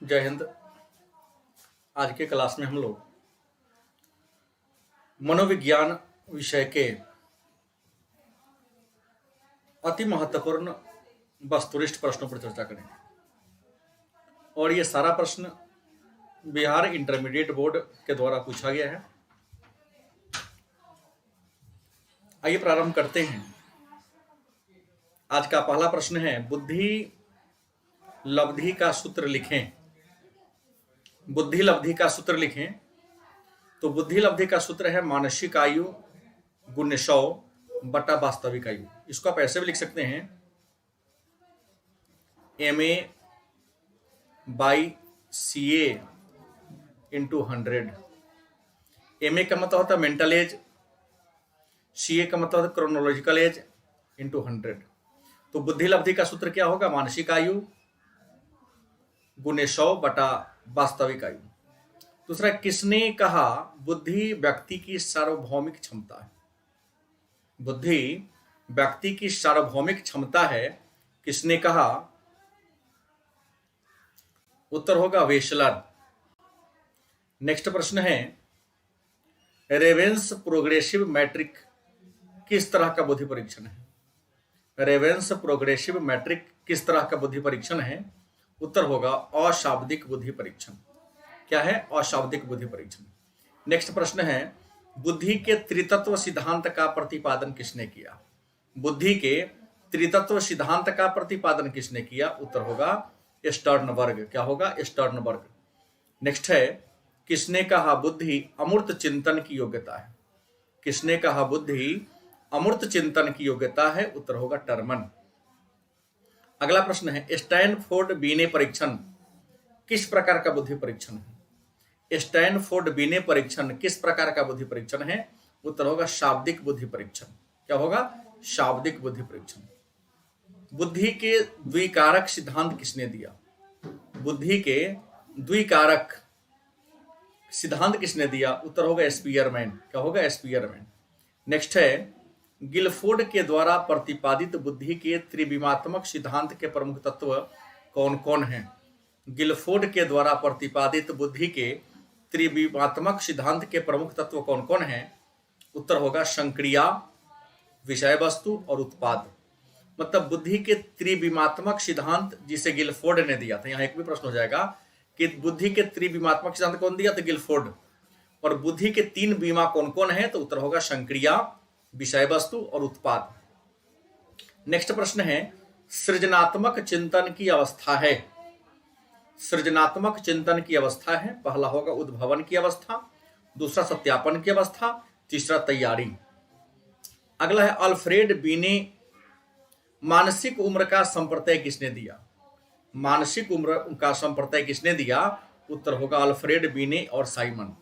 जय हिंद। आज के क्लास में हम लोग मनोविज्ञान विषय के अति महत्वपूर्ण वस्तुनिष्ठ प्रश्नों पर चर्चा करेंगे और ये सारा प्रश्न बिहार इंटरमीडिएट बोर्ड के द्वारा पूछा गया है। आइए प्रारंभ करते हैं। आज का पहला प्रश्न है, बुद्धि लब्धि का सूत्र लिखें। बुद्धि लब्धि का सूत्र लिखें। तो बुद्धि लब्धि का सूत्र है मानसिक आयु गुण्य 100 बटा वास्तविक आयु। इसको आप ऐसे भी लिख सकते हैं, MA by CA into 100। MA का मतलब होता है मेंटल एज, CA का मतलब होता है क्रोनोलॉजिकल एज इंटू 100। तो बुद्धि लब्धि का सूत्र क्या होगा? मानसिक आयु गुणे 100 बटा वास्तविक आयु। दूसरा, किसने कहा बुद्धि व्यक्ति की सार्वभौमिक क्षमता है? बुद्धि व्यक्ति की सार्वभौमिक क्षमता है, किसने कहा? उत्तर होगा वेशलर। नेक्स्ट प्रश्न है, रेवेंस प्रोग्रेसिव मैट्रिक किस तरह का बुद्धि परीक्षण है? रेवेंस प्रोग्रेसिव मैट्रिक किस तरह का बुद्धि परीक्षण है? उत्तर होगा अशाब्दिक बुद्धि परीक्षण। क्या है? अशाब्दिक बुद्धि परीक्षण। नेक्स्ट प्रश्न है, बुद्धि के त्रितत्व सिद्धांत का प्रतिपादन किसने किया? बुद्धि के त्रितत्व सिद्धांत का प्रतिपादन किसने किया? उत्तर होगा स्टर्नबर्ग। क्या होगा? स्टर्नबर्ग। नेक्स्ट है, किसने कहा बुद्धि अमूर्त चिंतन की योग्यता है? किसने कहा बुद्धि अमूर्त चिंतन की योग्यता है? उत्तर होगा टर्मन। अगला प्रश्न है, स्टैनफोर्ड बीने परीक्षण किस प्रकार का बुद्धि परीक्षण है? स्टैनफोर्ड बीने परीक्षण किस प्रकार का बुद्धि परीक्षण है? उत्तर होगा शाब्दिक बुद्धि परीक्षण। क्या होगा? शाब्दिक बुद्धि परीक्षण। बुद्धि के द्विकारक सिद्धांत किसने दिया? बुद्धि के द्विकारक सिद्धांत किसने दिया? उत्तर होगा स्पीयरमैन। क्या होगा? स्पीयरमैन। नेक्स्ट है, गिलफोर्ड के द्वारा प्रतिपादित बुद्धि के त्रिविमात्मक सिद्धांत के प्रमुख तत्व कौन कौन हैं? गिलफोर्ड के द्वारा प्रतिपादित बुद्धि के त्रिविमात्मक सिद्धांत के प्रमुख तत्व कौन कौन हैं? उत्तर होगा संक्रिया, विषय वस्तु और उत्पाद। मतलब बुद्धि के त्रिविमात्मक सिद्धांत जिसे गिलफोर्ड ने दिया था। यहाँ एक भी प्रश्न हो जाएगा कि बुद्धि के त्रिविमात्मक सिद्धांत कौन दिया? तो गिलफोर्ड। और बुद्धि के 3 बीमा कौन कौन है? तो उत्तर होगा संक्रिया, विषय वस्तु और उत्पाद। नेक्स्ट प्रश्न है, सृजनात्मक चिंतन की अवस्था है। सृजनात्मक चिंतन की अवस्था है। पहला होगा उद्भवन की अवस्था, दूसरा सत्यापन की अवस्था, तीसरा तैयारी। अगला है, अल्फ्रेड बीने मानसिक उम्र का संप्रत्यय किसने दिया? मानसिक उम्र का संप्रत्यय किसने दिया? उत्तर होगा अल्फ्रेड बीने और साइमन।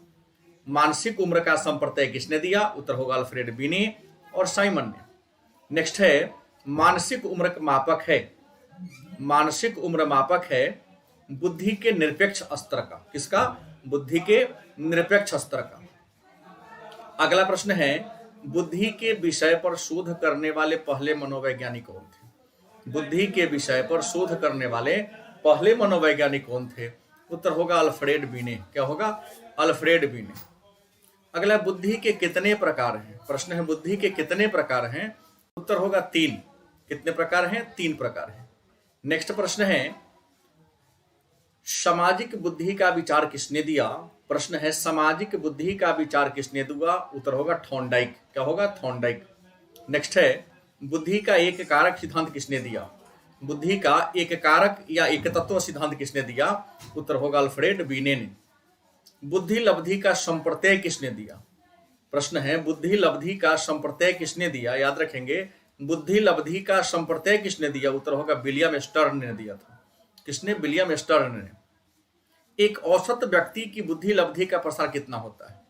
मानसिक उम्र का संप्रत्यय किसने दिया? उत्तर होगा अल्फ्रेड बीने और साइमन ने। नेक्स्ट है, मानसिक उम्र मापक है। मानसिक उम्र मापक है बुद्धि के निरपेक्ष स्तर का। किसका? बुद्धि के निरपेक्ष स्तर का। अगला प्रश्न है, बुद्धि के विषय पर शोध करने वाले पहले मनोवैज्ञानिक कौन थे? बुद्धि के विषय पर शोध करने वाले पहले मनोवैज्ञानिक कौन थे? उत्तर होगा अल्फ्रेड बीने। क्या होगा? अल्फ्रेड बीने। अगला, बुद्धि के कितने प्रकार हैं? प्रश्न है, बुद्धि के कितने प्रकार हैं? उत्तर होगा 3। कितने प्रकार हैं? 3 प्रकार हैं। नेक्स्ट प्रश्न है, सामाजिक बुद्धि का विचार किसने दिया? प्रश्न है, सामाजिक बुद्धि का विचार किसने दिया? उत्तर होगा थॉर्नडाइक। क्या होगा? थॉर्नडाइक। नेक्स्ट है, बुद्धि का एक कारक सिद्धांत किसने दिया? बुद्धि का एक कारक या एक तत्व सिद्धांत किसने दिया? उत्तर होगा अल्फ्रेड बीने ने। बुद्धि लब्धि का संप्रत्यय किसने दिया? प्रश्न है, बुद्धि लब्धि का संप्रत्यय किसने दिया? याद रखेंगे, बुद्धि लब्धि का संप्रत्यय किसने दिया? उत्तर होगा विलियम स्टर्न ने दिया था। किसने? विलियम स्टर्न ने। एक औसत व्यक्ति की बुद्धि लब्धि का प्रसार कितना होता है?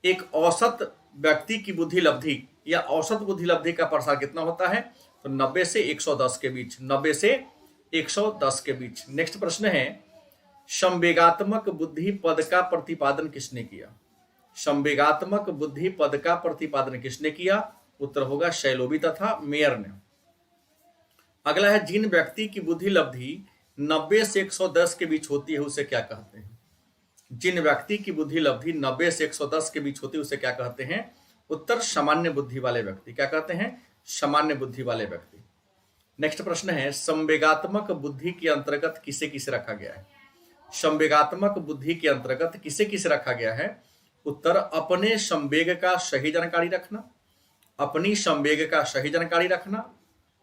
एक औसत व्यक्ति की बुद्धि लब्धि या औसत बुद्धि लब्धि का प्रसार कितना होता है? तो 90 से 110 के बीच। 90 से 110 के बीच। नेक्स्ट प्रश्न है, संवेगात्मक बुद्धि पद का प्रतिपादन किसने किया? संवेगात्मक बुद्धि पद का प्रतिपादन किसने किया? उत्तर होगा शैलोबी तथा मेयर ने। अगला है, जिन व्यक्ति की बुद्धि लब्धि 90 से 110 के बीच होती है उसे क्या कहते हैं? जिन व्यक्ति की बुद्धि लब्धि 90 से 110 के बीच होती है उसे क्या कहते हैं? उत्तर सामान्य बुद्धि वाले व्यक्ति। क्या कहते हैं? सामान्य बुद्धि वाले व्यक्ति। नेक्स्ट प्रश्न है, संवेगात्मक बुद्धि के अंतर्गत किसे किसे रखा गया है? संवेगात्मक बुद्धि के अंतर्गत किसे किसे रखा गया है? उत्तर अपने संवेग का सही जानकारी रखना, अपनी संवेग का सही जानकारी रखना,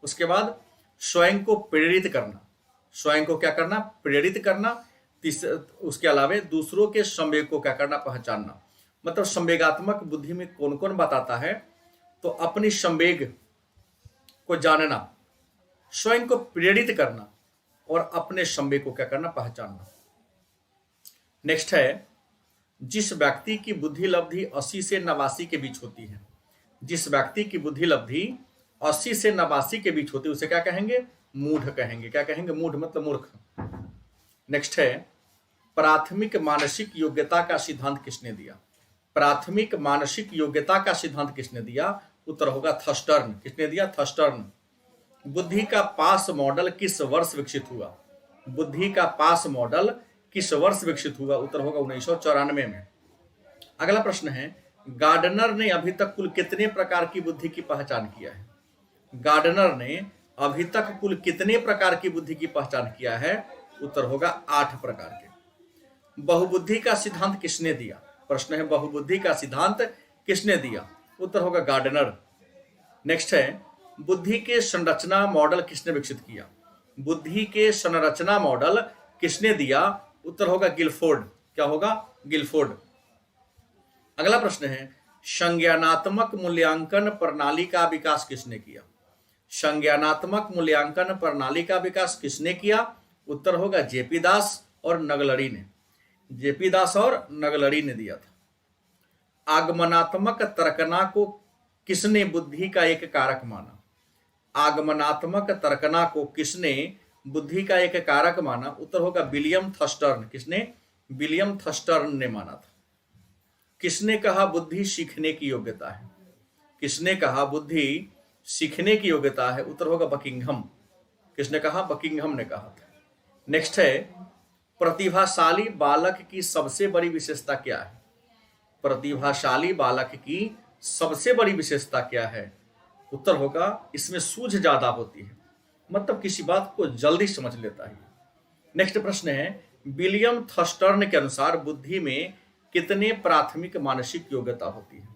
उसके बाद स्वयं को प्रेरित करना, स्वयं को क्या करना? प्रेरित करना, उसके अलावा दूसरों के संवेग को क्या करना? पहचानना। मतलब संवेगात्मक बुद्धि में कौन कौन बताता है? तो अपनी संवेग को जानना, स्वयं को प्रेरित करना और अपने संवेग को क्या करना? पहचानना। नेक्स्ट है, जिस व्यक्ति की बुद्धि लब्धि 80 से 89 के बीच होती है, जिस व्यक्ति की बुद्धि लब्धि 80 से 89 के बीच होती है उसे क्या कहेंगे? मूढ़ कहेंगे। क्या कहेंगे? मूढ़ मतलब मूर्ख। नेक्स्ट है, प्राथमिक मानसिक योग्यता का सिद्धांत किसने दिया? प्राथमिक मानसिक योग्यता का सिद्धांत किसने दिया? उत्तर होगा थर्स्टर्न। किसने दिया? थर्स्टर्न। बुद्धि का पास मॉडल किस वर्ष विकसित हुआ? बुद्धि का पास मॉडल किस वर्ष विकसित हुआ? उत्तर होगा 1994 में। अगला प्रश्न है, गार्डनर ने अभी तक कुल कितने प्रकार की बुद्धि की पहचान किया है? गार्डनर ने अभी तक कुल कितने प्रकार की बुद्धि की पहचान किया है? उत्तर होगा 8 प्रकार के। बहुबुद्धि का सिद्धांत किसने दिया? प्रश्न है, बहुबुद्धि का सिद्धांत किसने दिया? उत्तर होगा गार्डनर। नेक्स्ट है, बुद्धि के संरचना मॉडल किसने विकसित किया? बुद्धि के संरचना मॉडल किसने दिया? उत्तर होगा गिलफोर्ड। क्या होगा? गिलफोर्ड। अगला प्रश्न है, संज्ञानात्मक मूल्यांकन प्रणाली का विकास किसने किया? संज्ञानात्मक मूल्यांकन प्रणाली का विकास किसने किया? उत्तर होगा जेपी दास और नगलरी ने। जेपी दास और नगलरी ने दिया था। आगमनात्मक तर्कना को किसने बुद्धि का एक कारक माना? आगमनात्मक तर्कना को किसने बुद्धि का एक कारक माना? उत्तर होगा विलियम थर्स्टर्न। किसने? विलियम थर्स्टर्न ने माना था। किसने कहा बुद्धि सीखने की योग्यता है? किसने कहा बुद्धि सीखने की योग्यता है? उत्तर होगा बकिंघम। किसने कहा? बकिंघम ने कहा था। नेक्स्ट है, प्रतिभाशाली बालक की सबसे बड़ी विशेषता क्या है? प्रतिभाशाली बालक की सबसे बड़ी विशेषता क्या है? उत्तर होगा इसमें सूझ ज्यादा होती है, मतलब किसी बात को जल्दी समझ लेता है। नेक्स्ट प्रश्न है, विलियम थर्स्टर्न के अनुसार बुद्धि में कितने प्राथमिक मानसिक योग्यता होती है?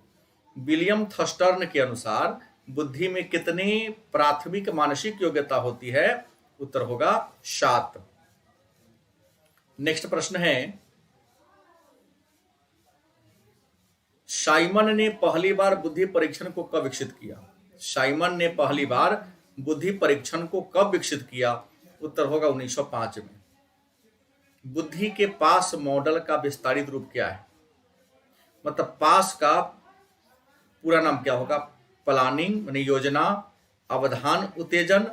विलियम थर्स्टर्न के अनुसार बुद्धि में कितने प्राथमिक मानसिक योग्यता होती है? उत्तर होगा 7। नेक्स्ट प्रश्न है, साइमन ने पहली बार बुद्धि परीक्षण को कब विकसित किया? साइमन ने पहली बार बुद्धि परीक्षण को कब विकसित किया? उत्तर होगा 1905 में। बुद्धि के पास मॉडल का विस्तारित रूप क्या है? मतलब पास का पूरा नाम क्या होगा? प्लानिंग यानी योजना, अवधान उत्तेजन,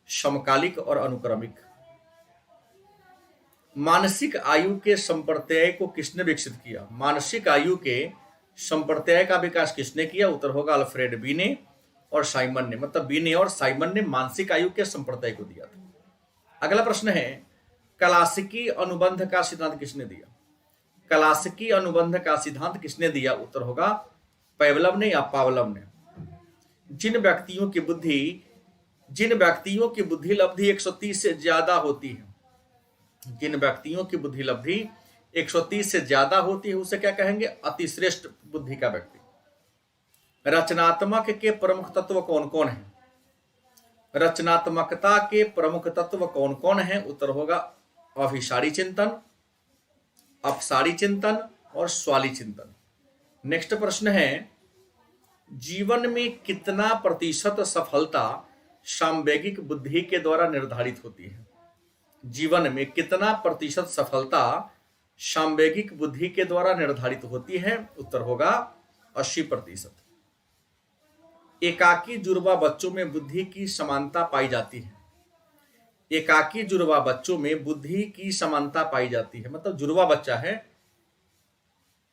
समकालिक और अनुक्रमिक। मानसिक आयु के संप्रत्यय को किसने विकसित किया? मानसिक आयु के संप्रत्यय का विकास किसने किया? उत्तर होगा अल्फ्रेड बीने और साइमन ने। मतलब बीने और साइमन ने मानसिक आयु के संप्रत्यय को दिया था। अगला प्रश्न है, क्लासिकी अनुबंध का सिद्धांत किसने दिया? क्लासिकी अनुबंध का सिद्धांत किसने दिया? उत्तर होगा पेवलव ने या पावलव ने। जिन व्यक्तियों की बुद्धि लब्धि 130 से ज्यादा होती है, जिन व्यक्तियों की बुद्धि लब्धि 130 से ज्यादा होती है उसे क्या कहेंगे? अतिश्रेष्ठ बुद्धि का व्यक्ति। रचनात्मक के प्रमुख तत्व कौन कौन है? रचनात्मकता के प्रमुख तत्व कौन कौन है? उत्तर होगा अभिसारी चिंतन, अपसारी चिंतन और स्वाली चिंतन। नेक्स्ट प्रश्न है, जीवन में कितना प्रतिशत सफलता सामवेगिक बुद्धि के द्वारा निर्धारित होती है? जीवन में कितना प्रतिशत सफलता सामवेगिक बुद्धि के द्वारा निर्धारित होती है? उत्तर होगा 80%। एकाकी जुड़वा बच्चों में बुद्धि की समानता पाई जाती है। एकाकी जुड़वा बच्चों में बुद्धि की समानता पाई जाती है। मतलब जुड़वा बच्चा है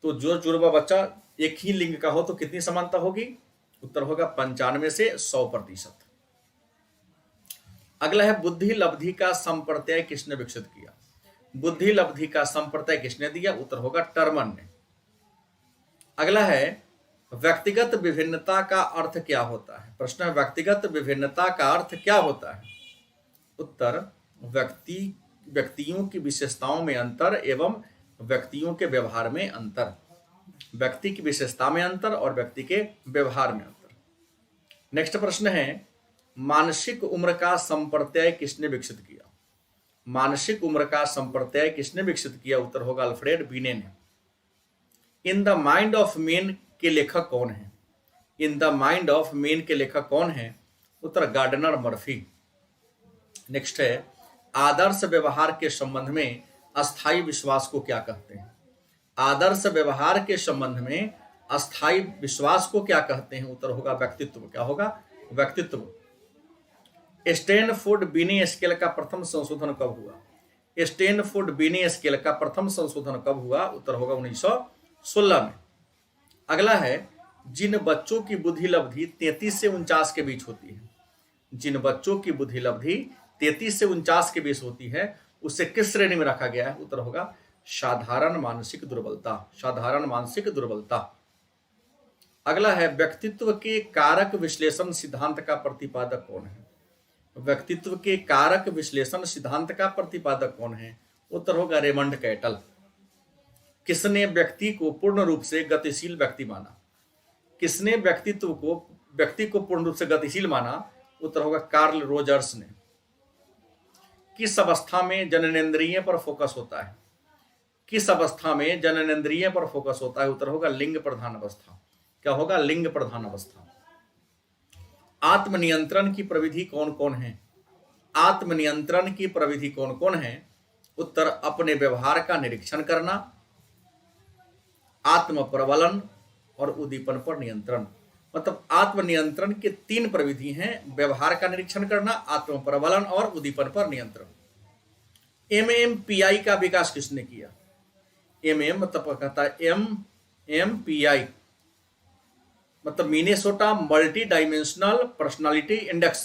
तो जो जुड़वा बच्चा एक ही लिंग का हो तो कितनी समानता होगी? उत्तर होगा 95 से 100%। अगला है बुद्धि लब्धि का संप्रत्यय किसने विकसित किया? बुद्धि लब्धि का संप्रत्यय किसने दिया? उत्तर होगा टर्मन ने। अगला है व्यक्तिगत विभिन्नता का अर्थ क्या होता है? प्रश्न है व्यक्तिगत विभिन्नता का अर्थ क्या होता है? उत्तर व्यक्तियों की विशेषताओं में अंतर एवं व्यक्तियों के व्यवहार में अंतर। व्यक्ति की विशेषता में अंतर और व्यक्ति के व्यवहार में अंतर। नेक्स्ट प्रश्न है मानसिक उम्र का संप्रत्यय किसने विकसित किया? मानसिक उम्र का संप्रत्यय किसने विकसित किया? उत्तर होगा अल्फ्रेड बीने ने। In the mind of man के लेखक कौन है? In the mind of man के लेखक कौन है? उत्तर गार्डनर मर्फी। नेक्स्ट है आदर्श व्यवहार के संबंध में अस्थायी विश्वास को क्या कहते हैं? आदर्श व्यवहार के संबंध में अस्थायी विश्वास को क्या कहते हैं? उत्तर होगा व्यक्तित्व। क्या होगा? व्यक्तित्व। स्टैनफोर्ड बिने स्केल का प्रथम संशोधन कब हुआ? स्टैनफोर्ड बिने स्केल का प्रथम संशोधन कब हुआ? उत्तर होगा 1916 में। अगला है जिन बच्चों की बुद्धि लब्धि 33 से 49 के बीच होती है, जिन बच्चों की बुद्धि लब्धि 33 से 49 के बीच होती है उसे किस श्रेणी में रखा गया है? उत्तर होगा साधारण मानसिक दुर्बलता। साधारण मानसिक दुर्बलता। अगला है व्यक्तित्व के कारक विश्लेषण सिद्धांत का प्रतिपादक कौन है? व्यक्तित्व के कारक विश्लेषण सिद्धांत का प्रतिपादक कौन है? उत्तर होगा रेमंड कैटल। किसने व्यक्ति को पूर्ण रूप से गतिशील व्यक्ति माना? किसने व्यक्ति को पूर्ण रूप से गतिशील माना? उत्तर होगा कार्ल रोजर्स ने। किस अवस्था में जननेंद्रिय पर फोकस होता है? किस अवस्था में जननेंद्रिय पर फोकस होता है? उत्तर होगा लिंग प्रधान अवस्था। क्या होगा? लिंग प्रधान अवस्था। आत्मनियंत्रण की प्रविधि कौन कौन है? आत्मनियंत्रण की प्रविधि कौन कौन है? उत्तर अपने व्यवहार का निरीक्षण करना, आत्म प्रबलन और उद्दीपन पर नियंत्रण। मतलब आत्मनियंत्रण के 3 प्रविधि हैं, व्यवहार का निरीक्षण करना, आत्म प्रबलन और उद्दीपन पर नियंत्रण। MMPI का विकास किसने किया? MM मतलब कहता है MMPI मतलब Minnesota multi dimensional personality index.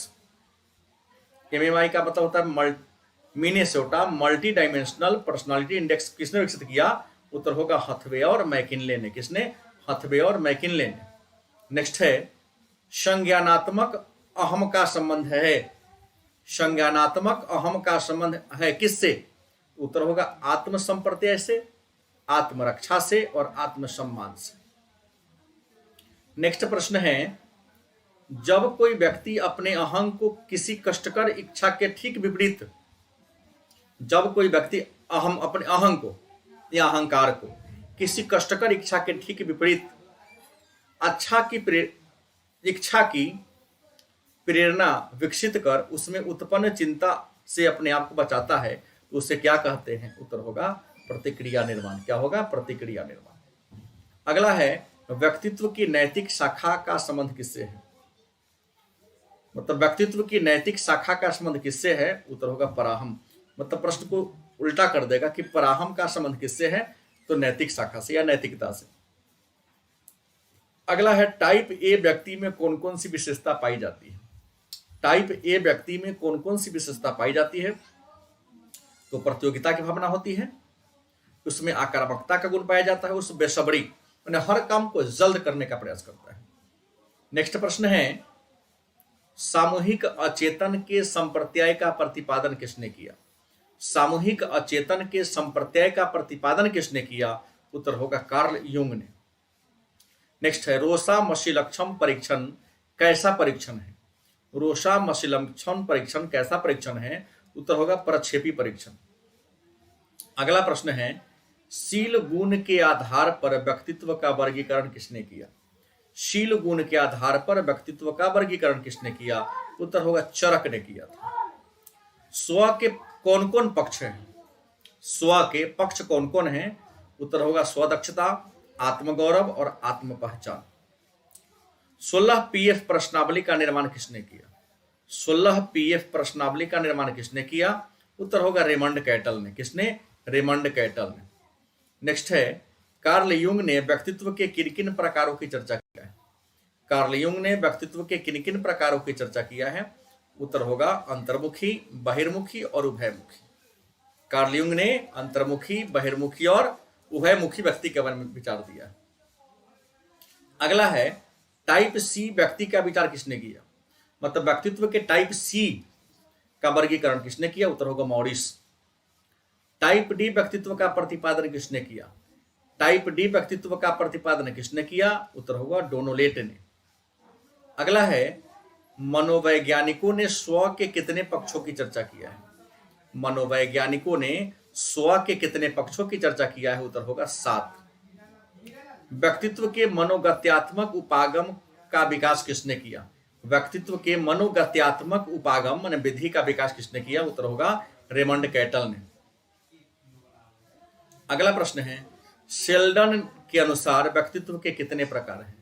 MMI का मतलब होता है Minnesota multi dimensional personality index. किसने विकसित किया? उत्तर होगा हथवे और मैकिनले ने। किसने? हथवे और मैकिनले ने। नेक्स्ट है संज्ञानात्मक अहम का संबंध है। संज्ञानात्मक अहम का संबंध है किससे? उत्तर होगा आत्म संप्रत्यय से, आत्मरक्षा से और आत्मसम्मान से। नेक्स्ट प्रश्न है जब कोई व्यक्ति अपने अहं को किसी कष्टकर इच्छा के ठीक विपरीत, जब कोई व्यक्ति अपने अहं को या अहंकार को किसी कष्टकर इच्छा के ठीक विपरीत इच्छा की प्रेरणा विकसित कर उसमें उत्पन्न चिंता से अपने आप को बचाता है तो उसे क्या कहते हैं? उत्तर होगा प्रतिक्रिया निर्माण। क्या होगा? प्रतिक्रिया निर्माण। अगला है व्यक्तित्व की नैतिक शाखा का संबंध किससे है? मतलब व्यक्तित्व की नैतिक शाखा का संबंध किससे है? उत्तर होगा पराहम। मतलब प्रश्न को उल्टा कर देगा कि पराहम का संबंध किससे है? तो नैतिक शाखा से या नैतिकता से। अगला है टाइप ए व्यक्ति में कौन कौन सी विशेषता पाई जाती है? टाइप ए व्यक्ति में कौन कौन सी विशेषता पाई जाती है? तो प्रतियोगिता की भावना होती है, उसमें आक्रामकता का गुण पाया जाता है, उस बेसब्री मैंने हर काम को जल्द करने का प्रयास करता है। नेक्स्ट प्रश्न है सामूहिक अचेतन के संप्रत्यय का प्रतिपादन किसने किया? सामूहिक अचेतन के संप्रत्यय का प्रतिपादन किसने किया? उत्तर होगा कार्ल युंग ने। नेक्स्ट है रोसा मशीलक्षण परीक्षण कैसा परीक्षण है? रोसा मशीलक्षण परीक्षण कैसा परीक्षण है? उत्तर होगा प्रक्षेपी परीक्षण। अगला प्रश्न है शील गुण के आधार पर व्यक्तित्व का वर्गीकरण किसने किया? शील गुण के आधार पर व्यक्तित्व का वर्गीकरण किसने किया? उत्तर होगा चरक ने किया था। स्व के कौन कौन पक्ष हैं? स्व के पक्ष कौन कौन हैं? उत्तर होगा स्वदक्षता, आत्मगौरव और आत्म पहचान। 16 PF प्रश्नावली का निर्माण किसने किया? 16 PF प्रश्नावली का निर्माण किसने किया? उत्तर होगा रेमंड कैटल ने। किसने? रेमंड कैटल ने। नेक्स्ट है कार्ल युंग ने व्यक्तित्व के किन किन प्रकारों की चर्चा किया है? कार्ल युंग ने व्यक्तित्व के किन किन प्रकारों की चर्चा किया है? उत्तर होगा अंतर्मुखी, बहिर्मुखी और उभयमुखी। कार्ल युंग ने अंतर्मुखी, बहिर्मुखी और उभयमुखी व्यक्ति के बारे में विचार दिया। अगला है टाइप सी व्यक्ति का विचार किसने किया, मतलब व्यक्तित्व के टाइप सी का वर्गीकरण किसने किया, उत्तर होगा मॉरिस। टाइप डी व्यक्तित्व का प्रतिपादन किसने किया, टाइप डी व्यक्तित्व का प्रतिपादन किसने किया, उत्तर होगा डोनोलेट ने। अगला है मनोवैज्ञानिकों ने स्व के कितने पक्षों की चर्चा किया है, मनोवैज्ञानिकों ने स्व के कितने पक्षों की चर्चा किया है, उत्तर होगा 7। व्यक्तित्व के मनोगत्यात्मक उपागम का विकास किसने किया, व्यक्तित्व के मनोगत्यात्मक उपागम माने विधि का विकास किसने किया, उत्तर होगा रेमंड कैटल ने। अगला प्रश्न है शेल्डन के अनुसार व्यक्तित्व के कितने प्रकार हैं,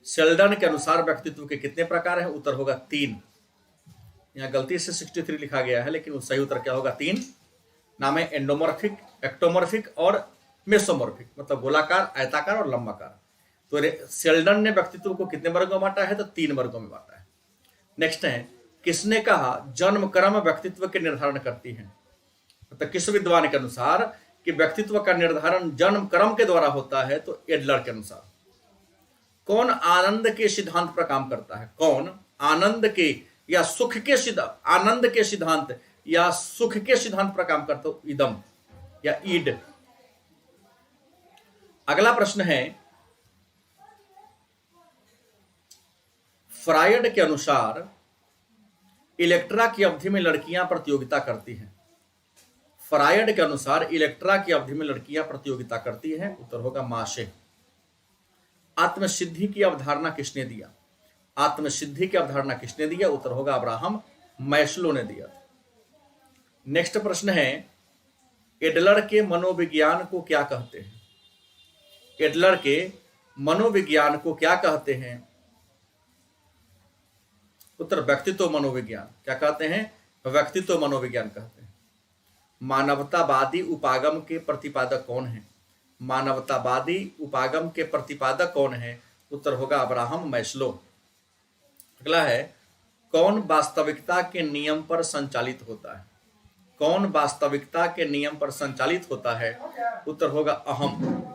शेल्डन के अनुसार व्यक्तित्व के कितने प्रकार हैं, उत्तर होगा 3। यहाँ गलती से 63 लिखा गया है, लेकिन सही उत्तर क्या होगा 3। नाम है एंडोमॉर्फिक, एक्टोमॉर्फिक और मेसोमॉर्फिक, मतलब गोलाकार, आयताकार और लंबाकार। तो शेल्डन ने व्यक्तित्व को कितने वर्गों में बांटा है, तो 3 वर्गों में बांटा है। नेक्स्ट है किसने कहा जन्म क्रम व्यक्तित्व के निर्धारण करती है, मतलब किस विद्वान के अनुसार कि व्यक्तित्व का निर्धारण जन्म क्रम के द्वारा होता है, तो एडलर के अनुसार। कौन आनंद के सिद्धांत पर काम करता है, कौन आनंद के या सुख के सिद्धांत, आनंद के सिद्धांत या सुख के सिद्धांत पर काम करता है, इदम या ईड। अगला प्रश्न है फ्रायड के अनुसार इलेक्ट्रा की अवधि में लड़कियां प्रतियोगिता करती हैं, फ्रायड के अनुसार इलेक्ट्रा की अवधि में लड़कियां प्रतियोगिता करती हैं, उत्तर होगा माशे। आत्मसिद्धि की अवधारणा किसने दिया, आत्मसिद्धि की अवधारणा किसने दिया, उत्तर होगा अब्राहम मैस्लो ने दिया। नेक्स्ट प्रश्न है एडलर के मनोविज्ञान को क्या कहते हैं, एडलर के मनोविज्ञान को क्या कहते हैं, उत्तर व्यक्तित्व मनोविज्ञान। क्या कहते हैं, व्यक्तित्व मनोविज्ञान कहते हैं। मानवतावादी उपागम के प्रतिपादक कौन है, मानवतावादी उपागम के प्रतिपादक कौन है, उत्तर होगा अब्राहम मैस्लो। अगला है कौन वास्तविकता के नियम पर संचालित होता है, कौन वास्तविकता के नियम पर संचालित होता है, उत्तर होगा अहम।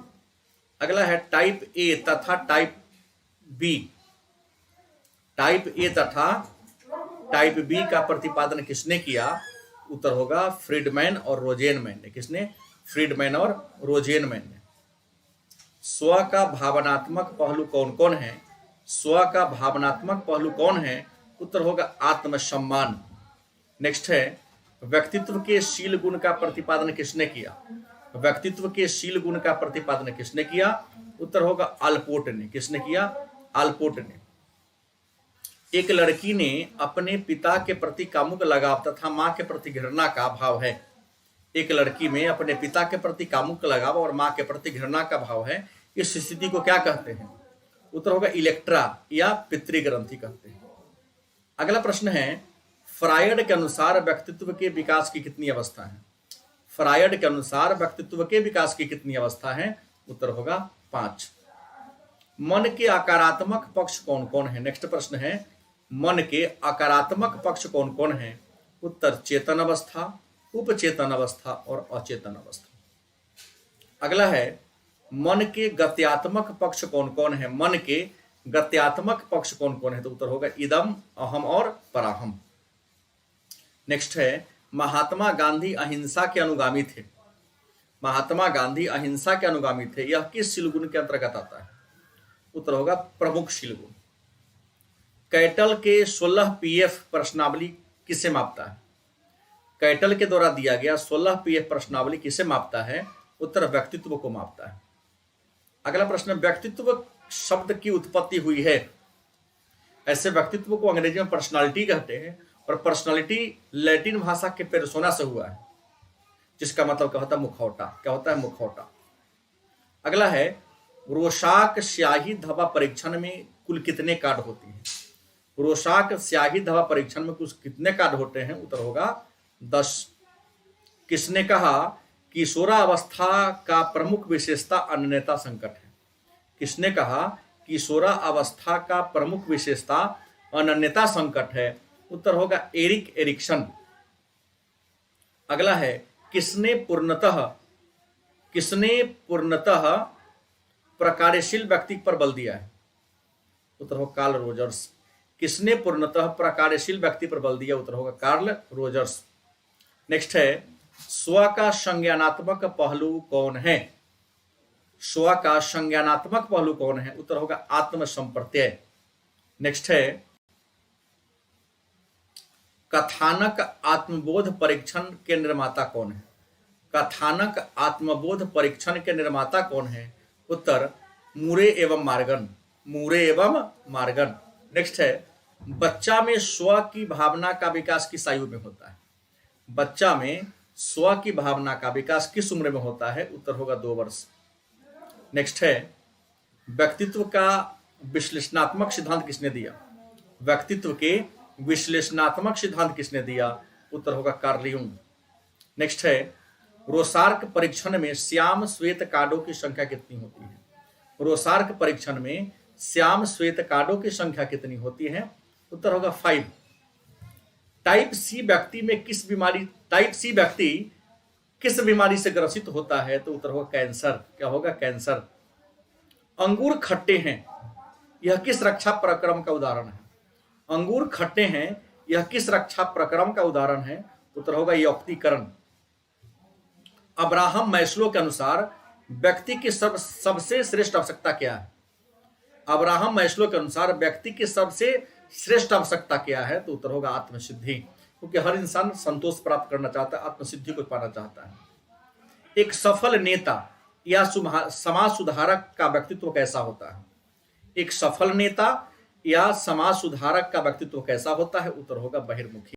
अगला है टाइप ए तथा टाइप बी, टाइप ए तथा टाइप बी का प्रतिपादन किसने किया, उत्तर होगा फ्रीडमैन और रोजेनमैन ने। किसने, फ्रीडमैन और रोजेनमैन ने। स्व का भावनात्मक पहलू कौन कौन है, स्व का भावनात्मक पहलू कौन है, उत्तर होगा आत्मसम्मान। नेक्स्ट है व्यक्तित्व के शील गुण का प्रतिपादन किसने किया, व्यक्तित्व के शील गुण का प्रतिपादन किसने किया, उत्तर होगा आल्पोर्ट ने। किसने किया, आल्पोर्ट ने। एक लड़की ने अपने पिता के प्रति कामुक लगाव तथा मां के प्रति घृणा का भाव है, एक लड़की में अपने पिता के प्रति कामुक लगाव और मां के प्रति घृणा का भाव है, इस स्थिति को क्या कहते हैं, उत्तर होगा इलेक्ट्रा या पितृग्रंथि कहते हैं। अगला प्रश्न है फ्रायड के अनुसार व्यक्तित्व के विकास की कितनी अवस्था है, फ्रायड के अनुसार व्यक्तित्व के विकास की कितनी अवस्था है, उत्तर होगा 5। मन के आकारात्मक पक्ष कौन कौन है, नेक्स्ट प्रश्न है मन के आकारात्मक पक्ष कौन कौन है, उत्तर चेतन अवस्था, उपचेतन अवस्था और अचेतन अवस्था। अगला है मन के गत्यात्मक पक्ष कौन कौन है, मन के गत्यात्मक पक्ष कौन कौन है, तो उत्तर होगा इदम, अहम और पराहम। नेक्स्ट है महात्मा गांधी अहिंसा के अनुगामी थे, महात्मा गांधी अहिंसा के अनुगामी थे, यह किस शीलगुण के अंतर्गत आता है, उत्तर होगा प्रमुख शीलगुण। कैटल के 16 पीएफ प्रश्नावली किसे मापता है, कैटल के द्वारा दिया गया 16 पीएफ प्रश्नावली किसे मापता है, उत्तर व्यक्तित्व को मापता है। अगला प्रश्न व्यक्तित्व शब्द की उत्पत्ति हुई है, ऐसे व्यक्तित्व को अंग्रेजी में पर्सनालिटी कहते हैं और पर्सनालिटी लैटिन भाषा के पेर्सोना से हुआ है, जिसका मतलब क्या होता है मुखौटा, क्या होता है मुखौटा। अगला है रोशाक स्याही धब्बा परीक्षण में कुल कितने कार्ड होती हैं, रोशाक स्याही धब्बा परीक्षण में कुछ कितने कार्ड होते हैं, उत्तर होगा 10। किसने कहा किशोरावस्था का प्रमुख विशेषता अन्यता संकट है, किसने कहा किशोरावस्था का प्रमुख विशेषता अनन्यता संकट है, उत्तर होगा एरिक एरिक्सन। अगला है किसने पूर्णतः प्रकार्यशील व्यक्ति पर बल दिया है, उत्तर होगा कार्ल रोजर्स। किसने पूर्णतः प्रकार्यशील व्यक्ति पर बल दिया, उत्तर होगा कार्ल रोजर्स। नेक्स्ट है स्व का संज्ञानात्मक पहलू कौन है, स्व का संज्ञानात्मक पहलू कौन है, उत्तर होगा आत्मसंप्रत्यय। नेक्स्ट है कथानक आत्मबोध परीक्षण के निर्माता कौन है, कथानक आत्मबोध परीक्षण के निर्माता कौन है, उत्तर मूरे एवं मार्गन। नेक्स्ट है बच्चा में स्व की भावना का विकास किस आयु में होता है, बच्चा में स्व की भावना का विकास किस उम्र में होता है, उत्तर होगा 2 वर्ष। नेक्स्ट है व्यक्तित्व का विश्लेषणात्मक सिद्धांत किसने दिया, व्यक्तित्व के विश्लेषणात्मक सिद्धांत किसने दिया, उत्तर होगा कार्ल यूंग। नेक्स्ट है रोसार्क परीक्षण में श्याम श्वेत कार्डों की संख्या कितनी होती है, रोसार्क परीक्षण में श्याम श्वेत कार्डों की संख्या कितनी होती है, उत्तर होगा 5। टाइप सी व्यक्ति किस बीमारी से ग्रसित होता है, तो उत्तर होगा कैंसर। क्या होगा, कैंसर। अंगूर खट्टे हैं, यह किस रक्षा प्रक्रम का उदाहरण है, अंगूर खट्टे हैं यह किस रक्षा प्रक्रम का उदाहरण है, उत्तर होगा यौक्तीकरण। अब्राहम मैस्लो के अनुसार व्यक्ति की सबसे श्रेष्ठ आवश्यकता क्या है, अब्राहम मैस्लो के अनुसार व्यक्ति की सबसे श्रेष्ठ आवश्यकता क्या है, तो उत्तर होगा आत्मसिद्धि, क्योंकि हर इंसान संतोष प्राप्त करना चाहता है, आत्मसिद्धि को पाना चाहता है। एक सफल नेता या समाज सुधारक का व्यक्तित्व कैसा होता है, एक सफल नेता या समाज सुधारक का व्यक्तित्व कैसा होता है, उत्तर होगा बहिर्मुखी।